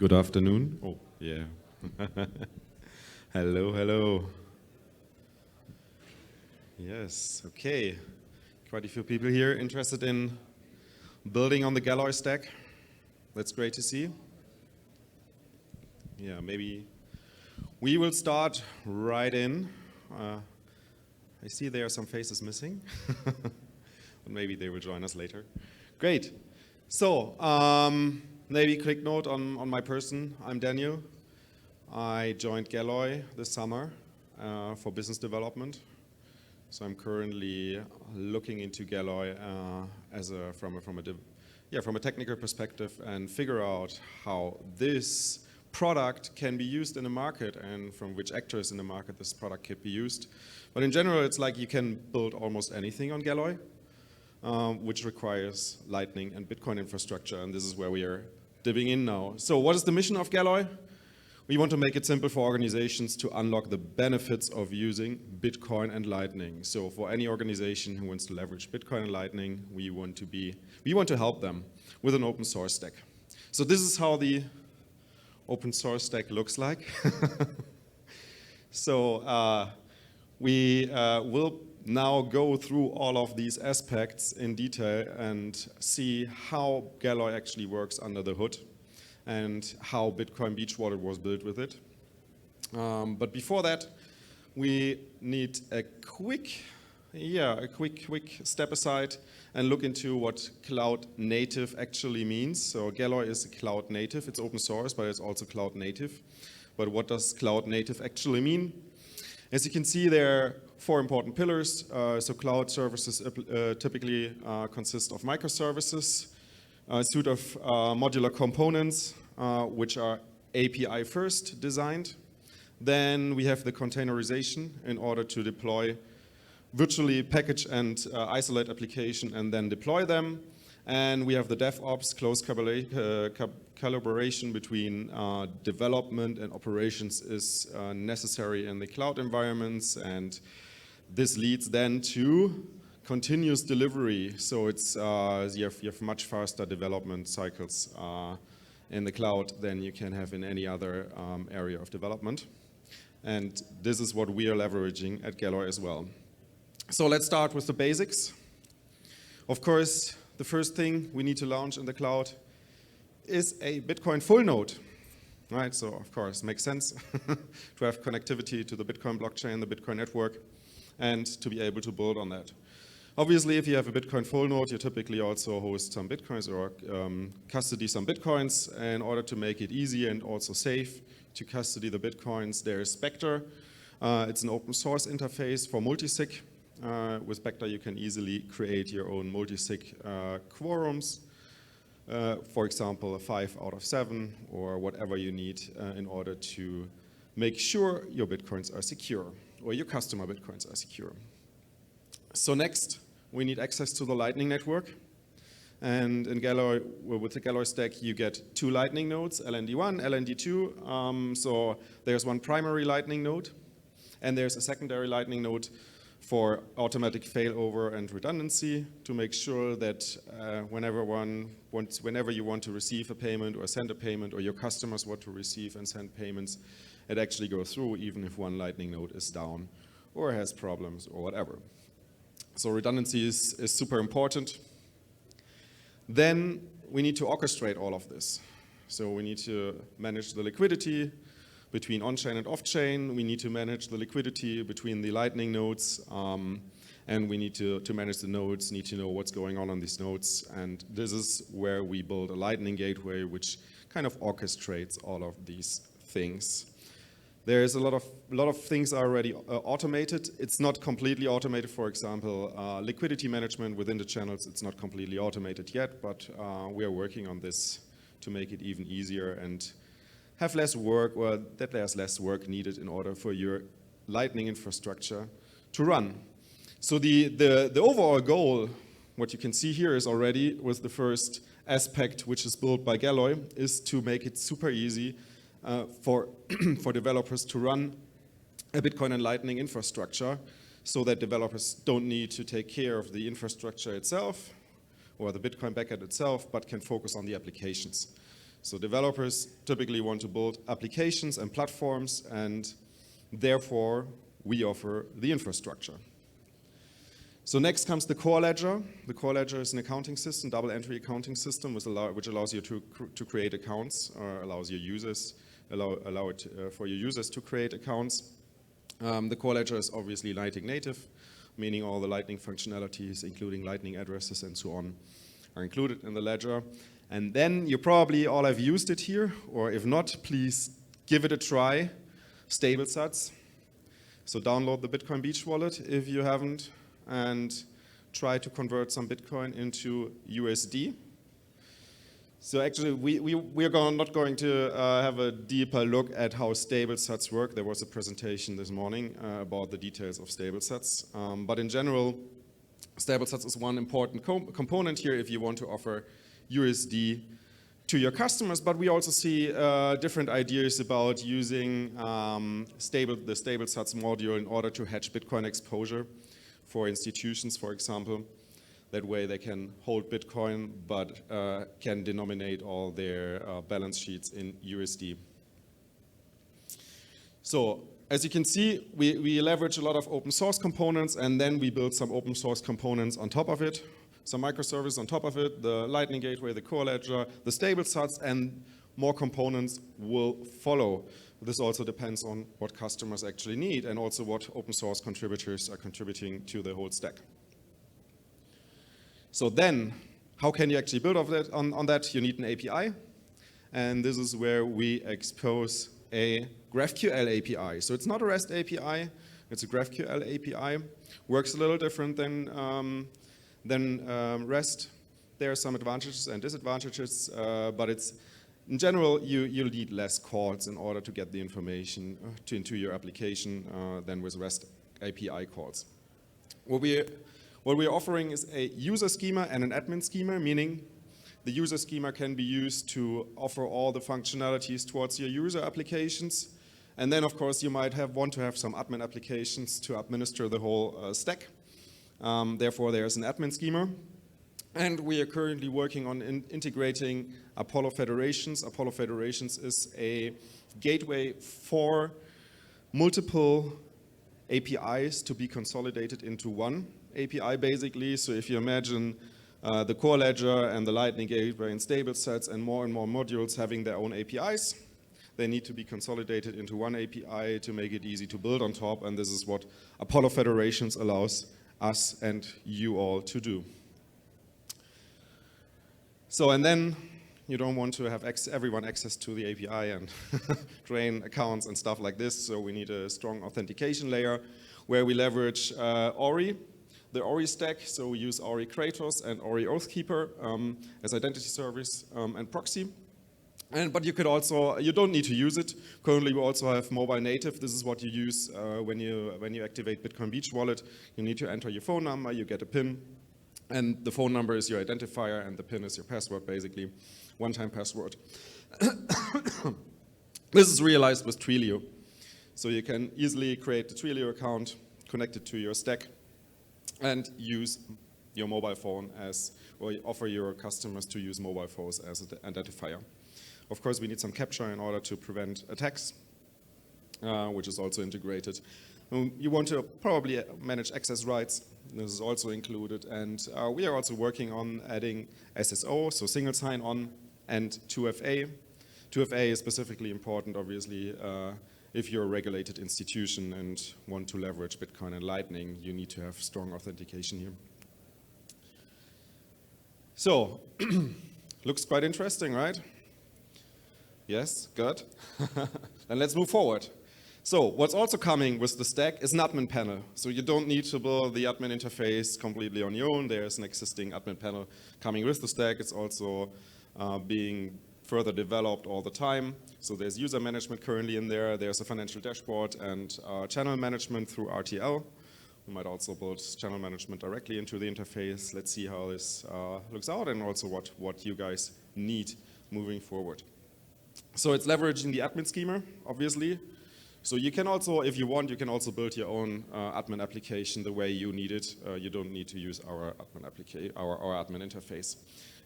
Good afternoon. Oh, yeah. Hello, hello. Yes, okay. Quite a few people here interested in building on the Galoy stack. That's great to see. Yeah, maybe we will start right in. I see there are some faces missing, but maybe they will join us later. Great. So, maybe a quick note on my person. I'm Daniel. I joined Galoy this summer for business development. So I'm currently looking into Galoy from a technical perspective and figure out how this product can be used in the market and from which actors in the market this product can be used. But in general, it's like you can build almost anything on Galoy, which requires Lightning and Bitcoin infrastructure, and this is where we are dipping in now. So what is the mission of Galoy? We want to make it simple for organizations to unlock the benefits of using Bitcoin and Lightning. So for any organization who wants to leverage Bitcoin and Lightning, we want to help them with an open source stack. So this is how the open source stack looks like. So we will now go through all of these aspects in detail and see how Galoy actually works under the hood and how Bitcoin Beach Wallet was built with it. But before that, we need a quick step aside and look into what cloud native actually means. So Galoy is cloud native. It's open source, but it's also cloud native. But what does cloud native actually mean? As you can see, there are four important pillars. So cloud services typically consist of microservices, a suite of modular components, which are API first designed. Then we have the containerization in order to deploy virtually package and isolate application and then deploy them. And we have the DevOps, close collaboration between development and operations is necessary in the cloud environments, and this leads then to continuous delivery. So it's you have much faster development cycles in the cloud than you can have in any other area of development. And this is what we are leveraging at Galoy as well. So let's start with the basics. Of course, the first thing we need to launch in the cloud is a Bitcoin full node. Right, so of course, makes sense to have connectivity to the Bitcoin blockchain, the Bitcoin network, and to be able to build on that. Obviously, if you have a Bitcoin full node, you typically also host some Bitcoins or custody some Bitcoins. In order to make it easy and also safe to custody the Bitcoins, there is Spectre. It's an open source interface for multisig. With Spectre, you can easily create your own multisig quorums. For example, a 5 out of 7 or whatever you need in order to make sure your Bitcoins are secure or your customer Bitcoins are secure. So next, we need access to the Lightning network. And in Galoy, with the Galoy stack, you get two Lightning nodes, LND1, LND2. So there's one primary Lightning node, and there's a secondary Lightning node for automatic failover and redundancy to make sure that whenever you want to receive a payment or send a payment, or your customers want to receive and send payments, it actually goes through even if one Lightning node is down or has problems or whatever. So redundancy is super important. Then we need to orchestrate all of this. So we need to manage the liquidity between on-chain and off-chain. We need to manage the liquidity between the Lightning nodes. And we need to manage the nodes, need to know what's going on these nodes. And this is where we build a Lightning gateway, which kind of orchestrates all of these things. There's a lot of things already automated. It's not completely automated. For example, liquidity management within the channels, it's not completely automated yet, but we are working on this to make it even easier and have less work, or that there's less work needed in order for your Lightning infrastructure to run. So the overall goal, what you can see here is already with the first aspect, which is built by Galoy, is to make it super easy for developers to run a Bitcoin and Lightning infrastructure, so that developers don't need to take care of the infrastructure itself or the Bitcoin backend itself, but can focus on the applications. So developers typically want to build applications and platforms, and therefore we offer the infrastructure. So next comes the core ledger. The core ledger is an accounting system, double entry accounting system, which allows you to create accounts, or allows your users, allow it for your users to create accounts. The core ledger is obviously Lightning native, meaning all the Lightning functionalities, including Lightning addresses and so on, are included in the ledger. And then you probably all have used it here, or if not, please give it a try. StableSats. So download the Bitcoin Beach wallet if you haven't, and try to convert some Bitcoin into USD. So actually, we're not going to have a deeper look at how StableSats work. There was a presentation this morning about the details of StableSats. But in general, StableSats is one important component here if you want to offer USD to your customers, but we also see different ideas about using the StableSats module in order to hedge Bitcoin exposure for institutions, for example. That way they can hold Bitcoin, but can denominate all their balance sheets in USD. So as you can see, we leverage a lot of open source components, and then we build some open source components on top of it. Some microservices on top of it, the Lightning Gateway, the core ledger, the StableSats, and more components will follow. This also depends on what customers actually need and also what open source contributors are contributing to the whole stack. So then, how can you actually build on that? You need an API, and this is where we expose a GraphQL API. So it's not a REST API, it's a GraphQL API. Works a little different than REST. There are some advantages and disadvantages, but it's in general you'll need less calls in order to get the information into your application than with REST API calls. What we're offering is a user schema and an admin schema, meaning the user schema can be used to offer all the functionalities towards your user applications. And then, of course, you might want to have some admin applications to administer the whole stack. Therefore, there's an admin schema. And we are currently working on integrating Apollo Federations. Apollo Federations is a gateway for multiple APIs to be consolidated into one API, basically. So if you imagine the core ledger and the Lightning Gateway and StableSats and more modules having their own APIs, they need to be consolidated into one API to make it easy to build on top. And this is what Apollo Federations allows us and you all to do. So, and then you don't want to have everyone access to the API and drain accounts and stuff like this. So we need a strong authentication layer where we leverage Ori, the Ori stack. So we use Ori Kratos and Ori Oathkeeper as identity service and proxy. But you don't need to use it. Currently, we also have mobile native. This is what you use when you activate Bitcoin Beach Wallet. You need to enter your phone number, you get a PIN, and the phone number is your identifier, and the PIN is your password, basically, one-time password. This is realized with Twilio. So you can easily create the Twilio account, connect it to your stack, and use your mobile phone or offer your customers to use mobile phones as an identifier. Of course, we need some captcha in order to prevent attacks, which is also integrated. You want to probably manage access rights. This is also included. And we are also working on adding SSO, so single sign-on, and 2FA. 2FA is specifically important, obviously, if you're a regulated institution and want to leverage Bitcoin and Lightning, you need to have strong authentication here. So, looks quite interesting, right? Yes, good. Then let's move forward. So what's also coming with the stack is an admin panel. So you don't need to build the admin interface completely on your own. There's an existing admin panel coming with the stack. It's also being further developed all the time. So there's user management currently in there. There's a financial dashboard and channel management through RTL. We might also build channel management directly into the interface. Let's see how this looks out and also what you guys need moving forward. So it's leveraging the admin schema, obviously. So you can also, if you want, you can also build your own admin application the way you need it. You don't need to use our admin interface.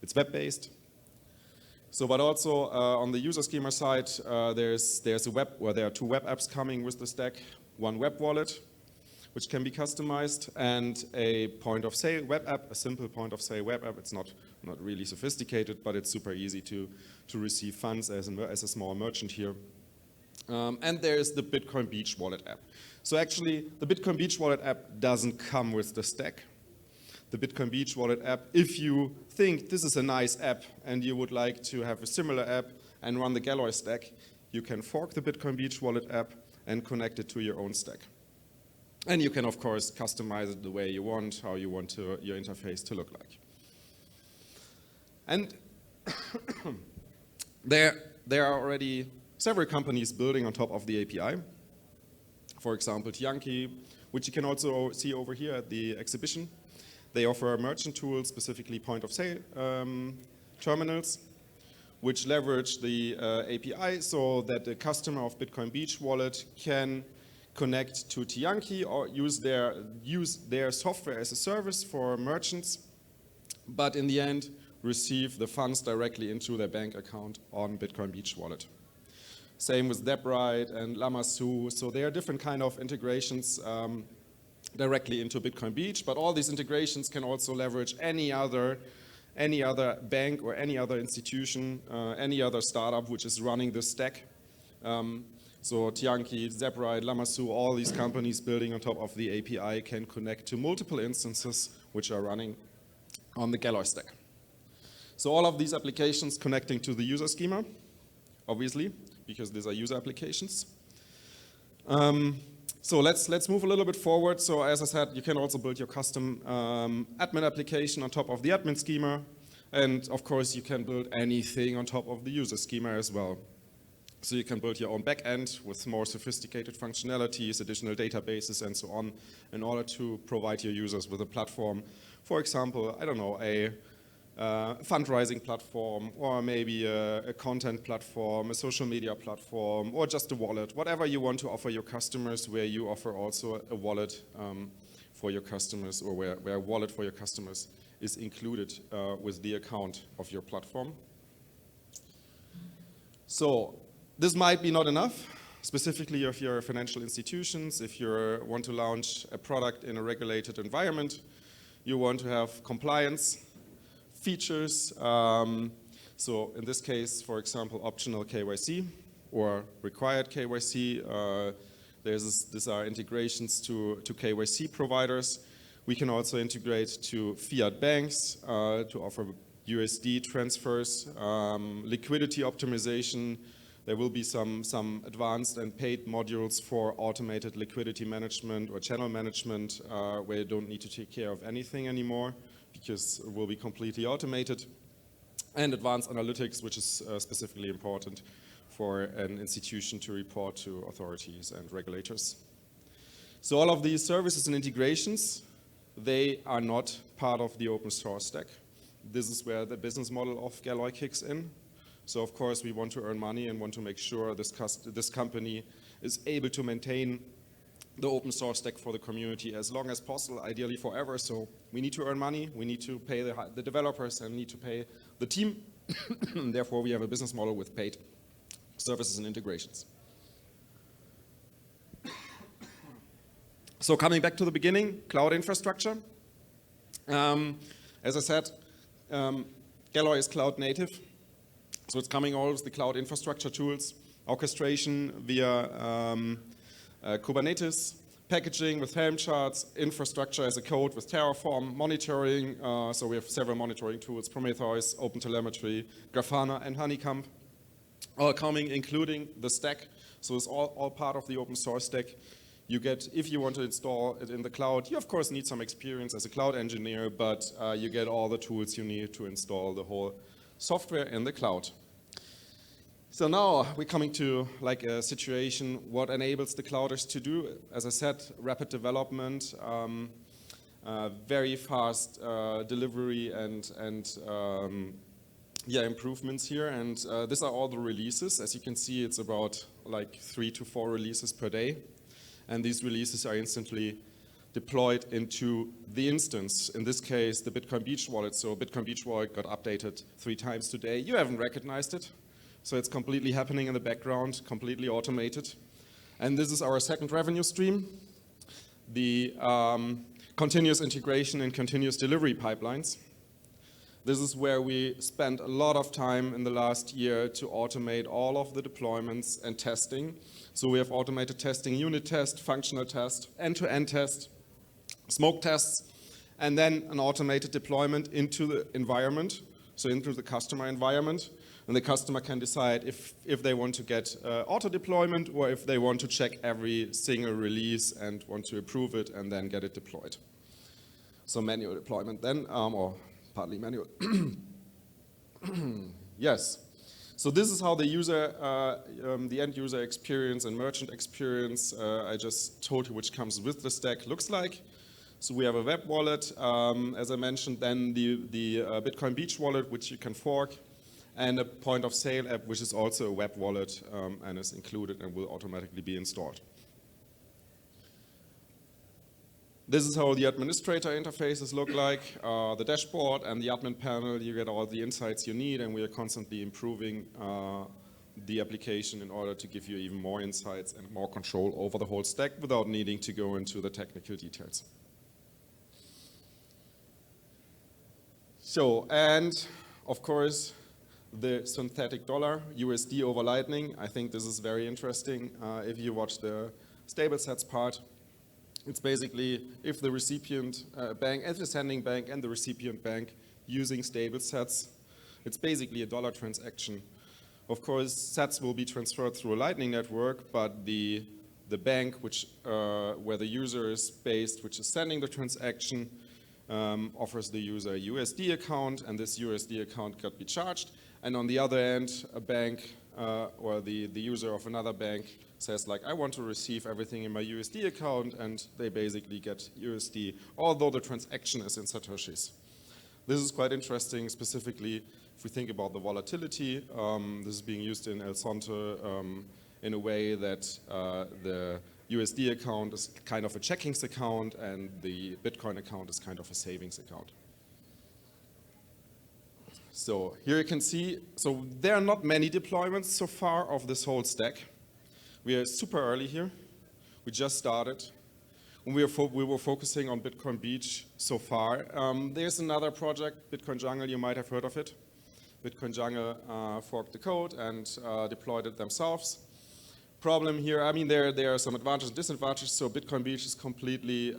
It's web-based. So, but also on the user schema side, there's a there are two web apps coming with the stack, one web wallet, which can be customized, and a point of sale web app, a simple point of sale web app. It's not really sophisticated, but it's super easy to receive funds as a small merchant here. And there's the Bitcoin Beach wallet app. So actually, the Bitcoin Beach wallet app doesn't come with the stack. The Bitcoin Beach wallet app, if you think this is a nice app and you would like to have a similar app and run the Galoy stack, you can fork the Bitcoin Beach wallet app and connect it to your own stack. And you can, of course, customize it the way you want, how you want your interface to look like. And there are already several companies building on top of the API. For example, Tianki, which you can also see over here at the exhibition. They offer merchant tools, specifically point-of-sale terminals, which leverage the API so that the customer of Bitcoin Beach wallet can connect to Tianki or use their software as a service for merchants, but in the end receive the funds directly into their bank account on Bitcoin Beach wallet. Same with Debrite and Lamassu. So there are different kind of integrations directly into Bitcoin Beach, but all these integrations can also leverage any other bank or any other institution, any other startup which is running the stack. So Tianki, Debrite, Lamassu, all these companies building on top of the API can connect to multiple instances which are running on the Galoy stack. So all of these applications connecting to the user schema, obviously, because these are user applications. So let's move a little bit forward. So as I said, you can also build your custom admin application on top of the admin schema. And of course, you can build anything on top of the user schema as well. So you can build your own backend with more sophisticated functionalities, additional databases, and so on, in order to provide your users with a platform. For example, I don't know, a fundraising platform, or maybe a content platform, a social media platform, or just a wallet, whatever you want to offer your customers, where you offer also a wallet for your customers, or where a wallet for your customers is included with the account of your platform. So this might be not enough, specifically if you're financial institutions, if you want to launch a product in a regulated environment, you want to have compliance features. So in this case, for example, optional KYC or required KYC. These are integrations to KYC providers. We can also integrate to fiat banks to offer USD transfers, liquidity optimization. There will be some advanced and paid modules for automated liquidity management or channel management where you don't need to take care of anything anymore because it will be completely automated. And advanced analytics, which is specifically important for an institution to report to authorities and regulators. So all of these services and integrations, they are not part of the open source stack. This is where the business model of Galoy kicks in. So of course we want to earn money and want to make sure this company is able to maintain the open source stack for the community as long as possible, ideally forever. So we need to earn money, we need to pay the developers and need to pay the team. Therefore we have a business model with paid services and integrations. So coming back to the beginning, cloud infrastructure. As I said, Galoy is cloud native. So it's coming all with the cloud infrastructure tools, orchestration via Kubernetes, packaging with Helm charts, infrastructure as a code with Terraform, monitoring. So we have several monitoring tools, Prometheus, OpenTelemetry, Grafana, and Honeycomb, all coming, including the stack. So it's all part of the open source stack. You get, if you want to install it in the cloud, you of course need some experience as a cloud engineer, but you get all the tools you need to install the whole software in the cloud. So now we're coming to like a situation, what enables the clouders to do. As I said, rapid development, very fast delivery and improvements here. And these are all the releases. As you can see, it's about like 3 to 4 releases per day. And these releases are instantly deployed into the instance. In this case, the Bitcoin Beach wallet. So Bitcoin Beach wallet got updated 3 times today. You haven't recognized it. So it's completely happening in the background, completely automated. And this is our second revenue stream, the continuous integration and continuous delivery pipelines. This is where we spent a lot of time in the last year to automate all of the deployments and testing. So we have automated testing, unit test, functional test, end-to-end test, smoke tests, and then an automated deployment into the environment, so into the customer environment. And the customer can decide if they want to get auto deployment or if they want to check every single release and want to approve it and then get it deployed. So manual deployment then, or partly manual. Yes. So this is how the user, the end user experience and merchant experience, I just told you which comes with the stack, looks like. So we have a web wallet, as I mentioned, then the Bitcoin Beach wallet, which you can fork, and a point of sale app, which is also a web wallet and is included and will automatically be installed. This is how the administrator interfaces look like, the dashboard and the admin panel. You get all the insights you need, and we are constantly improving the application in order to give you even more insights and more control over the whole stack without needing to go into the technical details. So, and of course, the synthetic dollar, USD over Lightning. I think this is very interesting. If you watch the stable sets part, it's basically if the recipient bank, if the sending bank and the recipient bank using stable sets, it's basically a dollar transaction. Of course, sets will be transferred through a Lightning network, but the bank which where the user is based, which is sending the transaction, offers the user a USD account, and this USD account could be charged. And on the other end, a bank or the user of another bank says like, I want to receive everything in my USD account, and they basically get USD, although the transaction is in Satoshis. This is quite interesting, specifically if we think about the volatility. This is being used in El Sonte in a way that the USD account is kind of a checkings account and the Bitcoin account is kind of a savings account. So here you can see, so there are not many deployments so far of this whole stack. We are super early here. We just started. We were focusing on Bitcoin Beach so far. There's another project, Bitcoin Jungle, you might have heard of it. Bitcoin Jungle forked the code and deployed it themselves. Problem here, I mean, there are some advantages and disadvantages. So Bitcoin Beach is completely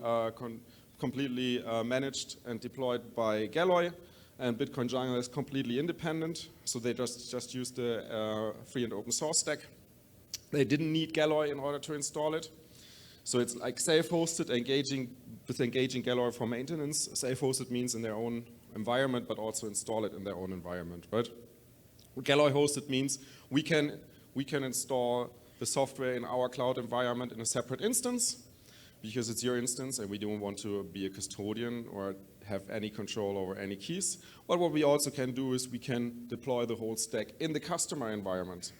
managed and deployed by Galoy, and Bitcoin Jungle is completely independent. So they just use the free and open source stack. They didn't need Galoy in order to install it. So it's like self-hosted, engaging Galoy for maintenance. Self-hosted means in their own environment, but also install it in their own environment. But Galoy hosted means we can install the software in our cloud environment in a separate instance, because it's your instance and we don't want to be a custodian or have any control over any keys. But what we also can do is we can deploy the whole stack in the customer environment.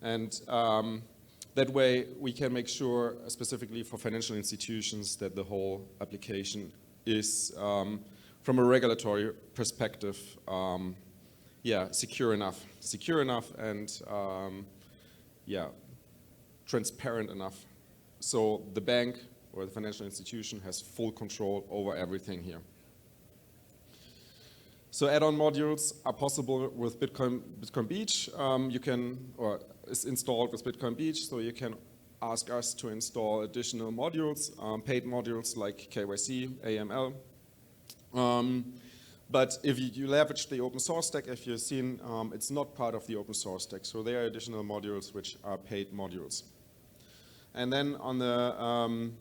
And that way we can make sure, specifically for financial institutions, that the whole application is, from a regulatory perspective, secure enough and transparent enough. So the bank or the financial institution has full control over everything here. So add-on modules are possible with Bitcoin Beach. It's installed with Bitcoin Beach, so you can ask us to install additional modules, paid modules like KYC, AML. But if you leverage the open source stack, if you've seen, it's not part of the open source stack. So there are additional modules which are paid modules. And then on the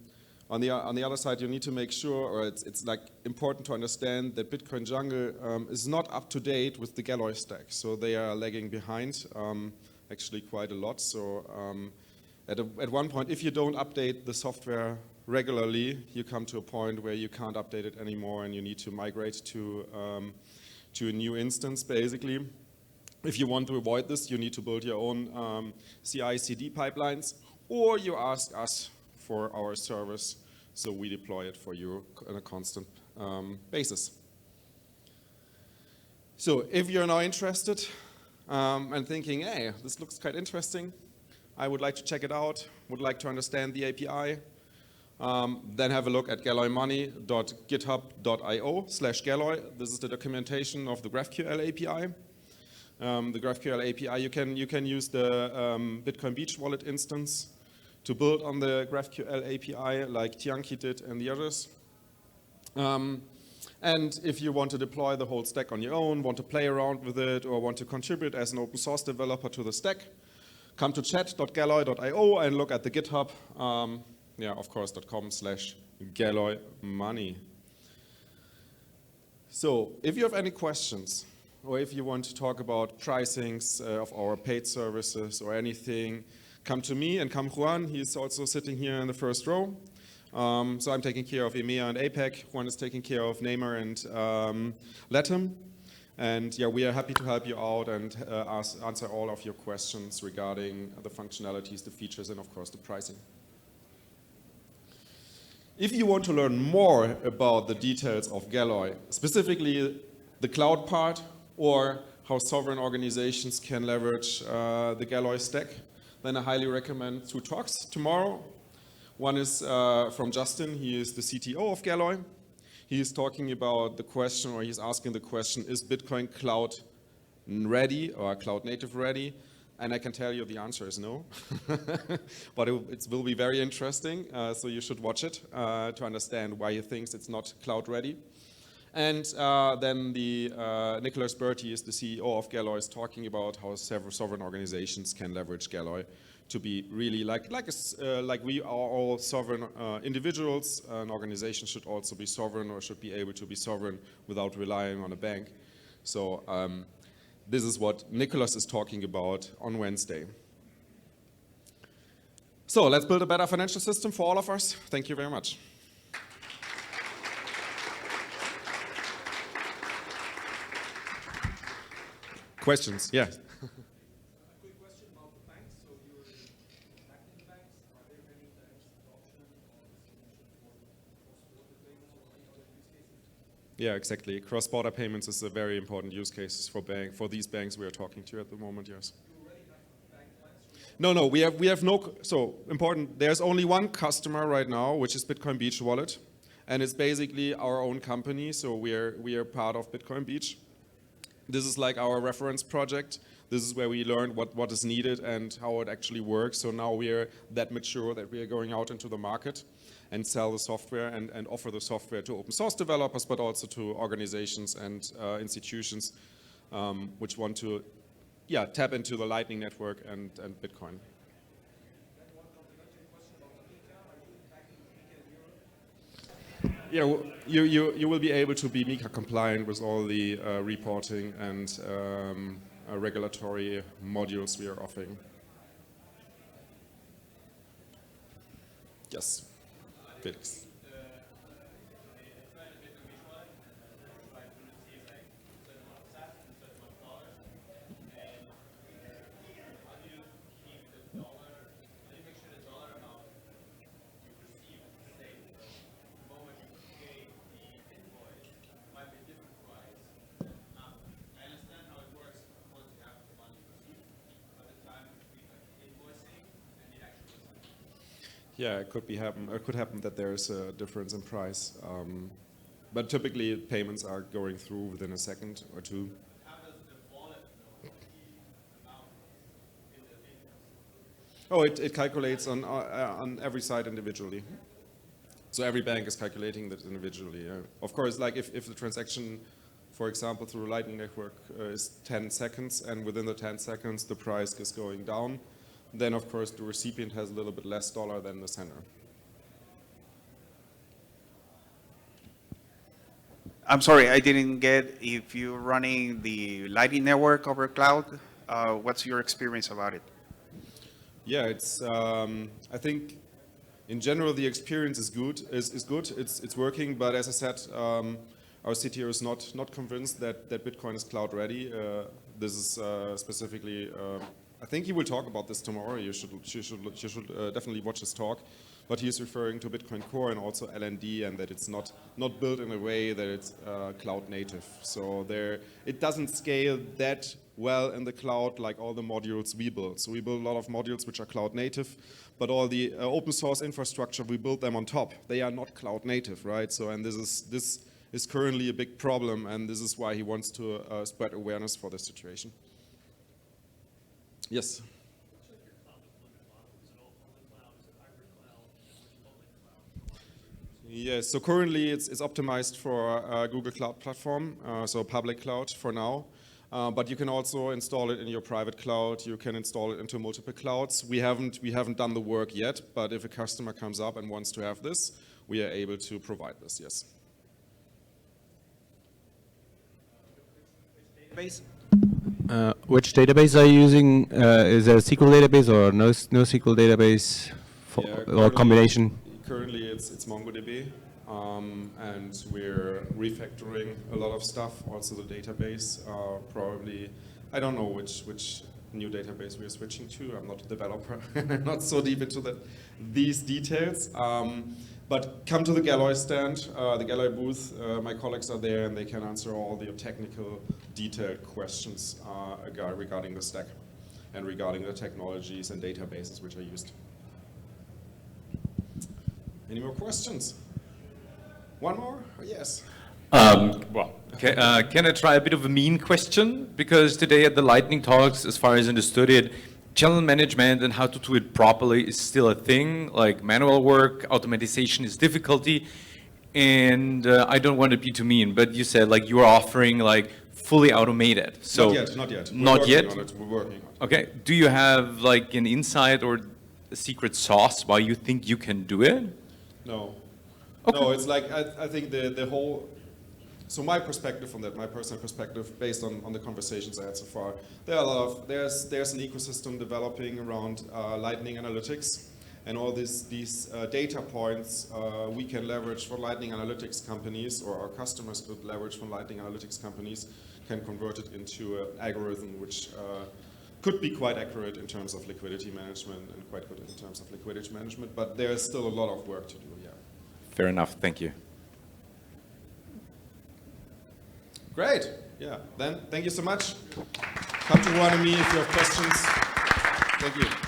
other side, you need to make sure, or it's like important to understand that Bitcoin Jungle is not up to date with the Galoy stack. So they are lagging behind, actually quite a lot. So at one point, if you don't update the software regularly, you come to a point where you can't update it anymore and you need to migrate to a new instance, basically. If you want to avoid this, you need to build your own CI/CD pipelines, or you ask us for our service So we deploy it for you on a constant basis. So if you're now interested and thinking, hey, this looks quite interesting, I would like to check it out, would like to understand the API, then have a look at galoymoney.github.io/Galoy. This is the documentation of the GraphQL API. The GraphQL API, you can use the Bitcoin Beach wallet instance to build on the GraphQL API like Tianki did and the others. And if you want to deploy the whole stack on your own, want to play around with it, or want to contribute as an open source developer to the stack, come to chat.galoy.io and look at the GitHub, of course, .com/galoymoney. So if you have any questions, or if you want to talk about pricings of our paid services or anything, come to me and come Juan. He's also sitting here in the first row. So I'm taking care of EMEA and APAC. Juan is taking care of NAMER and LATAM. And yeah, we are happy to help you out and answer all of your questions regarding the functionalities, the features, and of course the pricing. If you want to learn more about the details of Galoy, specifically the cloud part or how sovereign organizations can leverage the Galoy stack, then I highly recommend 2 talks tomorrow. One is from Justin. He is the CTO of Galoy. He is talking about the question, or he's asking the question, is Bitcoin cloud ready or cloud native ready? And I can tell you the answer is no. But it will be very interesting, so you should watch it to understand why he thinks it's not cloud ready. And then Nicholas Bertie is the CEO of Galoy, is talking about how several sovereign organizations can leverage Galoy to be really like we are all sovereign individuals. An organization should also be sovereign, or should be able to be sovereign without relying on a bank. So this is what Nicholas is talking about on Wednesday. So let's build a better financial system for all of us. Thank you very much. Questions? Yeah. Yeah, exactly. Cross-border payments is a very important use case for these banks we are talking to at the moment. Yes. No. We have no. So important. There's only one customer right now, which is Bitcoin Beach Wallet, and it's basically our own company. So we are part of Bitcoin Beach. This is like our reference project. This is where we learned what is needed and how it actually works. So now we are that mature that we are going out into the market and sell the software and offer the software to open source developers, but also to organizations and institutions which want to tap into the Lightning Network and Bitcoin. Yeah, you will be able to be MiCA compliant with all the reporting and regulatory modules we are offering. Yes, Felix. Yeah, it could happen that there is a difference in price, but typically payments are going through within a second or two. How does the wallet know the amount in the invoice? Oh, it calculates on every side individually. So every bank is calculating that individually. Of course, like if the transaction, for example, through a Lightning Network is 10 seconds, and within the 10 seconds the price is going down, then of course the recipient has a little bit less dollar than the sender. I'm sorry, I didn't get if you're running the Lightning Network over cloud. What's your experience about it? Yeah, it's. I think in general the experience is good. It's working, but as I said, our CTO is not convinced that Bitcoin is cloud ready. This is specifically. I think he will talk about this tomorrow. You should definitely watch his talk, but he's referring to Bitcoin Core and also LND, and that it's not built in a way that it's cloud native. So it doesn't scale that well in the cloud like all the modules we build. So we build a lot of modules which are cloud native, but all the open source infrastructure, we build them on top. They are not cloud native, right? So, and this is currently a big problem, and this is why he wants to spread awareness for this situation. Yes? Yes, so currently it's optimized for Google Cloud Platform, so public cloud for now. But you can also install it in your private cloud. You can install it into multiple clouds. We haven't done the work yet, but if a customer comes up and wants to have this, we are able to provide this, yes. Database? Which database are you using? Is there a SQL database or no SQL database or combination? Currently it's MongoDB, and we're refactoring a lot of stuff. Also the database, probably, I don't know which new database we're switching to. I'm not a developer, I'm not so deep into these details. But come to the Galoy stand, the Galoy booth. My colleagues are there and they can answer all the technical, detailed questions regarding the stack and regarding the technologies and databases which are used. Any more questions? One more? Yes. Can I try a bit of a mean question? Because today at the Lightning Talks, as far as I understood it, channel management and how to do it properly is still a thing, like manual work, automatization is difficulty, and I don't want to be too mean, but you said like you are offering like fully automated. So not yet. Not yet? We're working on it. Okay, do you have like an insight or a secret sauce why you think you can do it? No. Okay. No, it's like, I think the whole, so my perspective on that, my personal perspective, based on the conversations I had so far, there's an ecosystem developing around Lightning Analytics, and all these data points we can leverage for Lightning Analytics companies, or our customers could leverage from Lightning Analytics companies, can convert it into an algorithm which could be quite accurate in terms of liquidity management and quite good in terms of liquidity management, but there is still a lot of work to do, yeah. Fair enough, thank you. Great, yeah, then thank you so much. Come to Ruanami if you have questions. Thank you.